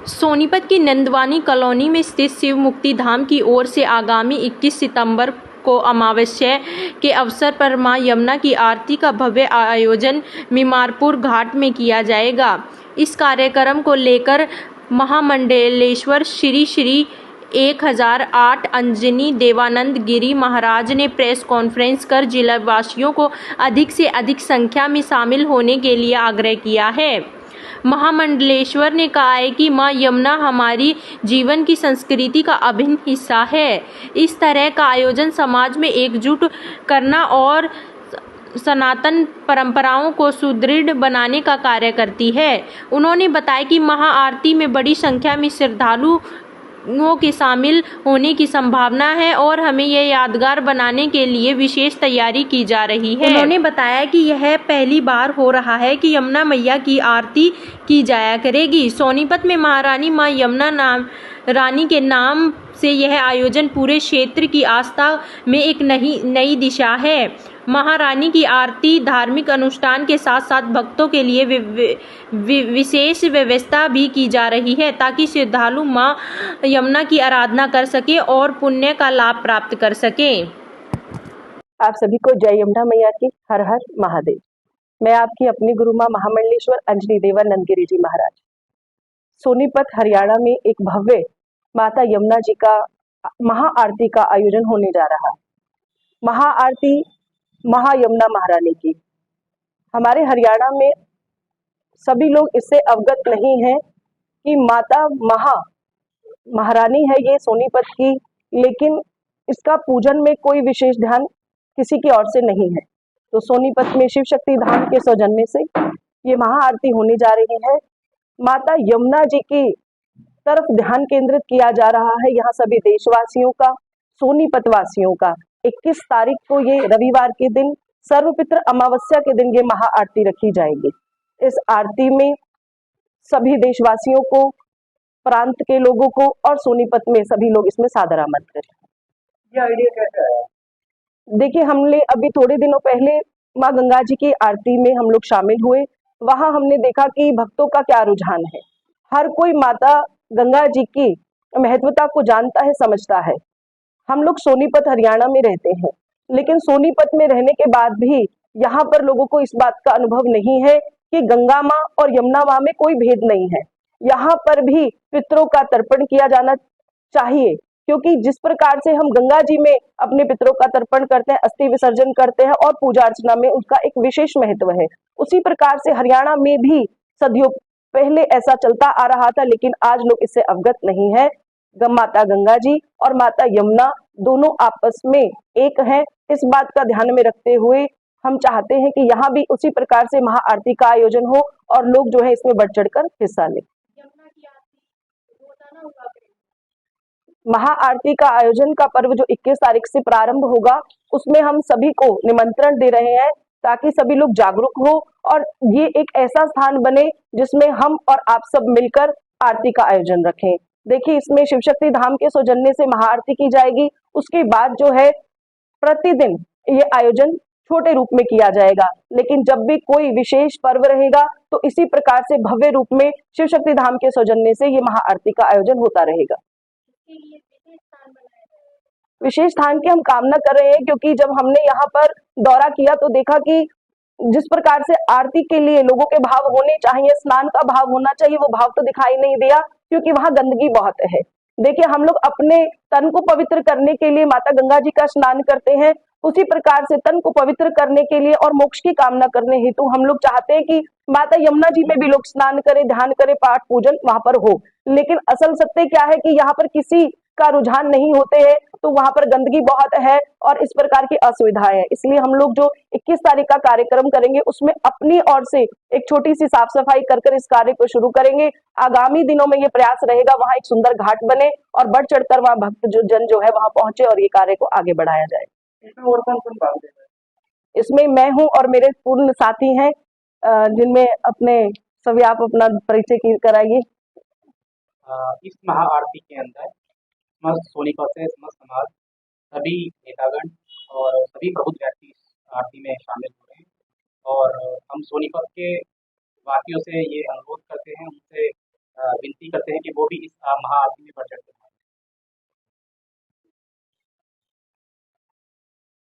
सोनीपत की नंदवानी कॉलोनी में स्थित शिव मुक्ति धाम की ओर से आगामी 21 सितंबर को अमावस्या के अवसर पर मां यमुना की आरती का भव्य आयोजन मीमारपुर घाट में किया जाएगा। इस कार्यक्रम को लेकर महामंडलेश्वर श्री श्री 1008 अंजनी देवानंद गिरी महाराज ने प्रेस कॉन्फ्रेंस कर जिलावासियों को अधिक से अधिक संख्या में शामिल होने के लिए आग्रह किया है। महामंडलेश्वर ने कहा है कि मां यमुना हमारी जीवन की संस्कृति का अभिन्न हिस्सा है। इस तरह का आयोजन समाज में एकजुट करना और सनातन परंपराओं को सुदृढ़ बनाने का कार्य करती है। उन्होंने बताया कि महाआरती में बड़ी संख्या में श्रद्धालुओं के शामिल होने की संभावना है और हमें यह यादगार बनाने के लिए विशेष तैयारी की जा रही है। उन्होंने बताया कि यह पहली बार हो रहा है कि यमुना मैया की आरती की जाया करेगी। सोनीपत में महारानी मां यमुना रानी के नाम से यह आयोजन पूरे क्षेत्र की आस्था में एक नई दिशा है। महारानी की आरती धार्मिक अनुष्ठान के साथ साथ भक्तों के लिए विशेष व्यवस्था भी की जा रही है ताकि श्रद्धालु मां यमुना की आराधना कर सके और पुण्य का लाभ प्राप्त कर सके। आप सभी को जय यमुना मैया की, हर हर महादेव। मैं आपकी अपनी गुरु मां महामंडलेश्वर अंजनी देवानंद गिरी जी महाराज। सोनीपत हरियाणा में एक भव्य माता यमुना जी का महाआरती का आयोजन होने जा रहा है। महाआरती महायमुना महारानी की। हमारे हरियाणा में सभी लोग इससे अवगत नहीं हैं कि माता महारानी है ये सोनीपत की, लेकिन इसका पूजन में कोई विशेष ध्यान किसी की ओर से नहीं है। तो सोनीपत में शिव शक्ति धाम के सौजन्य से ये महाआरती होने जा रही है। माता यमुना जी की तरफ ध्यान केंद्रित किया जा रहा है यहाँ सभी देशवासियों का, सोनीपत वासियों का। 21 तारीख को ये रविवार के दिन सर्वपित्र अमावस्या के दिन ये महाआरती रखी जाएगी। इस आरती में सभी देशवासियों को, प्रांत के लोगों को और सोनीपत में सभी लोग इसमें सादर आमंत्रित हैं। ये आइडिया कैसे आया? देखिए, हमने अभी थोड़े दिनों पहले माँ गंगा जी की आरती में हम लोग शामिल हुए। वहां हमने देखा कि भक्तों का क्या रुझान है। हर कोई माता गंगा जी की महत्वता को जानता है, समझता है। हम लोग सोनीपत हरियाणा में रहते हैं, लेकिन सोनीपत में रहने के बाद भी यहाँ पर लोगों को इस बात का अनुभव नहीं है कि गंगा माँ और यमुना माँ में कोई भेद नहीं है। यहाँ पर भी पितरों का तर्पण किया जाना चाहिए, क्योंकि जिस प्रकार से हम गंगा जी में अपने पितरों का तर्पण करते हैं, अस्थि विसर्जन करते हैं और पूजा अर्चना में उसका एक विशेष महत्व है, उसी प्रकार से हरियाणा में भी सदियों पहले ऐसा चलता आ रहा था, लेकिन आज लोग इससे अवगत नहीं है। माता गंगा जी और माता यमुना दोनों आपस में एक हैं। इस बात का ध्यान में रखते हुए हम चाहते हैं कि यहाँ भी उसी प्रकार से महाआरती का आयोजन हो और लोग जो है इसमें बढ़ चढ़कर हिस्सा लें। महाआरती का आयोजन का पर्व जो 21 तारीख से प्रारंभ होगा, उसमें हम सभी को निमंत्रण दे रहे हैं ताकि सभी लोग जागरूक हो और ये एक ऐसा स्थान बने जिसमें हम और आप सब मिलकर आरती का आयोजन रखें। देखिए, इसमें शिव शक्ति धाम के सौजन्य से महाआरती की जाएगी। उसके बाद जो है प्रतिदिन ये आयोजन छोटे रूप में किया जाएगा, लेकिन जब भी कोई विशेष पर्व रहेगा तो इसी प्रकार से भव्य रूप में शिव शक्ति धाम के सौजन्य से ये महाआरती का आयोजन होता रहेगा। विशेष स्थान की हम कामना कर रहे हैं, क्योंकि जब हमने यहाँ पर दौरा किया तो देखा कि जिस प्रकार से आरती के लिए लोगों के भाव होने चाहिए, स्नान का भाव होना चाहिए, वो भाव तो दिखाई नहीं दिया, क्योंकि वहां गंदगी बहुत है। देखिए, हम लोग अपने तन को पवित्र करने के लिए माता गंगा जी का स्नान करते हैं, उसी प्रकार से तन को पवित्र करने के लिए और मोक्ष की कामना करने हेतु हम लोग चाहते हैं कि माता यमुना जी में भी लोग स्नान करें, ध्यान करें, पाठ पूजन वहां पर हो। लेकिन असल सत्य क्या है कि यहाँ पर किसी का रुझान नहीं होते हैं, तो वहां पर गंदगी बहुत है और इस प्रकार की असुविधाएं है। इसलिए हम लोग जो 21 तारीख का कार्यक्रम करेंगे उसमें अपनी ओर से एक छोटी सी साफ सफाई कर इस कार्य को शुरू करेंगे। आगामी दिनों में ये प्रयास रहेगा वहां एक सुंदर घाट बने और बढ़ चढ़कर वहां भक्त जन जो है वहां पहुंचे और ये कार्य को आगे बढ़ाया जाए। इसमें और कौन कौन भाग लेगा? इसमें मैं हूं और मेरे पूर्ण साथी हैं, जिनमें अपने सभी आप अपना परिचय कराइए। इस महाआरती के अंदर समस्त सोनीपत से समस्त समाज, सभी नेतागण और सभी प्रबुद्ध व्यक्ति इस आरती में शामिल हो रहे हैं और हम सोनीपत के वासियों से ये अनुरोध करते हैं, उनसे विनती करते हैं कि वो भी इस महाआरती में बढ़ चढ़ कर